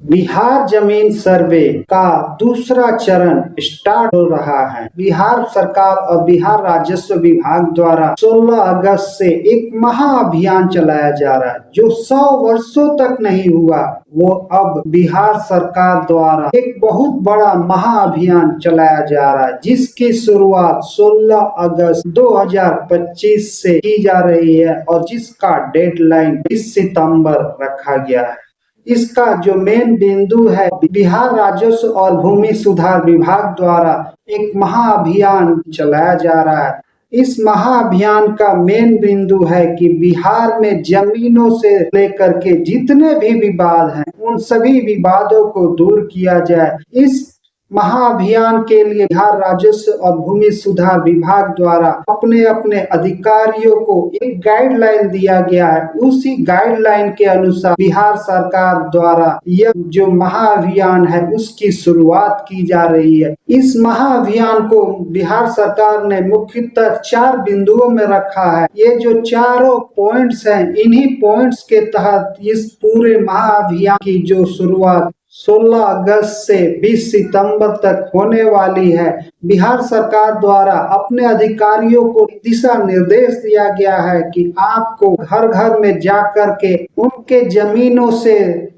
बिहार जमीन सर्वे का दूसरा चरण स्टार्ट हो रहा है। बिहार सरकार और बिहार राजस्व विभाग द्वारा 16 अगस्त से एक महाअभियान चलाया जा रहा है जो 100 वर्षों तक नहीं हुआ, वो अब बिहार सरकार द्वारा एक बहुत बड़ा महाअभियान चलाया जा रहा है, जिसकी शुरुआत 16 अगस्त 2025 से की जा रही है और जिसका डेडलाइन 20 सितंबर रखा गया है। इसका जो मेन बिंदु है, बिहार राजस्व और भूमि सुधार विभाग द्वारा एक महाअभियान चलाया जा रहा है। इस महाअभियान का मेन बिंदु है कि बिहार में जमीनों से लेकर के जितने भी विवाद हैं, उन सभी विवादों को दूर किया जाए। इस महाअभियान के लिए बिहार राजस्व और भूमि सुधार विभाग द्वारा अपने अपने अधिकारियों को एक गाइडलाइन दिया गया है। उसी गाइडलाइन के अनुसार बिहार सरकार द्वारा यह जो महाअभियान है उसकी शुरुआत की जा रही है। इस महाअभियान को बिहार सरकार ने मुख्यतः 4 बिंदुओं में रखा है। ये जो चारों पॉइंट्स हैं, इन्हीं पॉइंट्स के तहत इस पूरे महाअभियान की जो शुरुआत 16 अगस्त से 20 सितंबर तक होने वाली है। बिहार सरकार द्वारा अपने अधिकारियों को दिशा निर्देश दिया गया है कि आपको घर घर में जा कर के उनके जमीनों से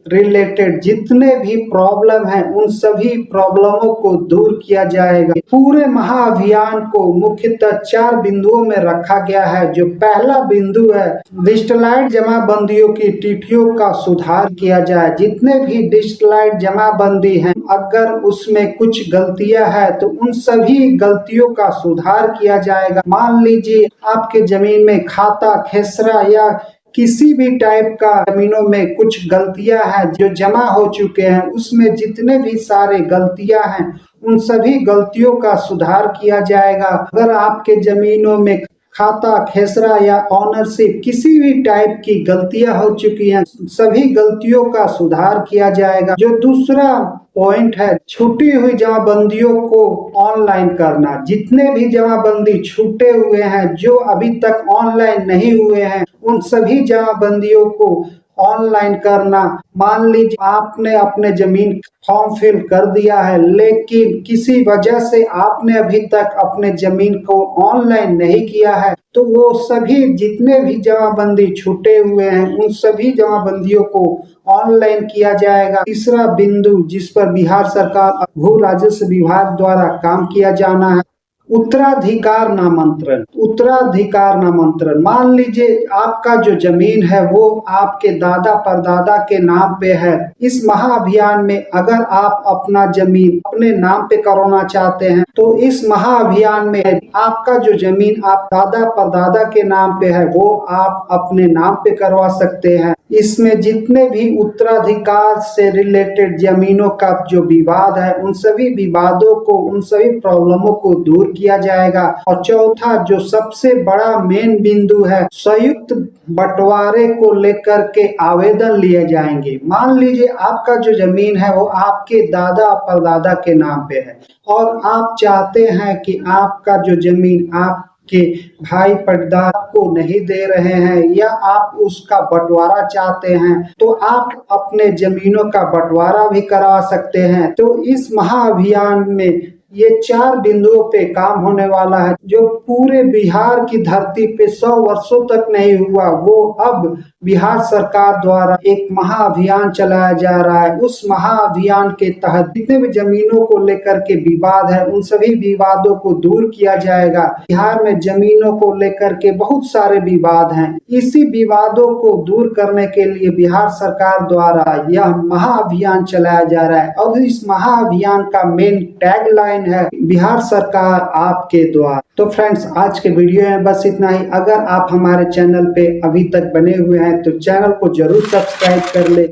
रिलेटेड जितने भी प्रॉब्लम हैं, उन सभी प्रॉब्लमों को दूर किया जाएगा। पूरे महाअभियान को मुख्यतः 4 बिंदुओं में रखा गया है। जो पहला बिंदु है, डिजिटलाइज जमाबंदियों की तिथियों का सुधार किया जाए। जितने भी डिजिटलाइज जमाबंदी हैं, अगर उसमें कुछ गलतियां हैं तो उन सभी गलतियों का सुधार किया जाएगा। मान लीजिए आपके जमीन में खाता खेसरा या किसी भी टाइप का जमीनों में कुछ गलतियां हैं जो जमा हो चुके हैं, उसमें जितने भी सारे गलतियां हैं उन सभी गलतियों का सुधार किया जाएगा। अगर आपके जमीनों में खाता खेसरा या ऑनरशिप किसी भी टाइप की गलतियां हो चुकी हैं, सभी गलतियों का सुधार किया जाएगा। जो दूसरा पॉइंट है, छूटी हुई जमाबंदियों को ऑनलाइन करना। जितने भी जमाबंदी छूटे हुए हैं, जो अभी तक ऑनलाइन नहीं हुए हैं, उन सभी जमाबंदियों को ऑनलाइन करना। मान लीजिए आपने अपने जमीन फॉर्म फिल कर दिया है, लेकिन किसी वजह से आपने अभी तक अपने जमीन को ऑनलाइन नहीं किया है, तो वो सभी जितने भी जमाबंदी छूटे हुए हैं, उन सभी जमाबंदियों को ऑनलाइन किया जाएगा। तीसरा बिंदु जिस पर बिहार सरकार भू राजस्व विभाग द्वारा काम किया जाना है, उत्तराधिकार नामांतरण। उत्तराधिकार नामांतरण, मान लीजिए आपका जो जमीन है वो आपके दादा परदादा के नाम पे है। इस महाअभियान में अगर आप अपना जमीन अपने नाम पे करवाना चाहते हैं, तो इस महाअभियान में आपका जो जमीन आप दादा परदादा के नाम पे है, वो आप अपने नाम पे करवा सकते हैं। इसमें जितने भी उत्तराधिकार से रिलेटेड जमीनों का जो विवाद है, उन सभी विवादों को, उन सभी प्रॉब्लमों को दूर किया जाएगा। और चौथा जो सबसे बड़ा मेन बिंदु है, संयुक्त बंटवारे को लेकर के आवेदन लिए जाएंगे। मान लीजिए आपका जो जमीन है वो आपके दादा परदादा के नाम पे है और आप चाहते हैं कि आपका जो जमीन आप के भाई पटदार को नहीं दे रहे हैं या आप उसका बंटवारा चाहते हैं, तो आप अपने जमीनों का बंटवारा भी करा सकते हैं। तो इस महाअभियान में ये 4 बिंदुओं पे काम होने वाला है। जो पूरे बिहार की धरती पे 100 वर्षों तक नहीं हुआ, वो अब बिहार सरकार द्वारा एक महाअभियान चलाया जा रहा है। उस महाअभियान के तहत जितने भी जमीनों को लेकर के विवाद है, उन सभी विवादों को दूर किया जाएगा। बिहार में जमीनों को लेकर के बहुत सारे विवाद हैं। इसी विवादों को दूर करने के लिए बिहार सरकार द्वारा यह महाअभियान चलाया जा रहा है। और इस महाअभियान का मेन टैगलाइन है, बिहार सरकार आपके द्वार। तो फ्रेंड्स, आज के वीडियो में बस इतना ही। अगर आप हमारे चैनल पे अभी तक बने हुए हैं तो चैनल को जरूर सब्सक्राइब कर ले।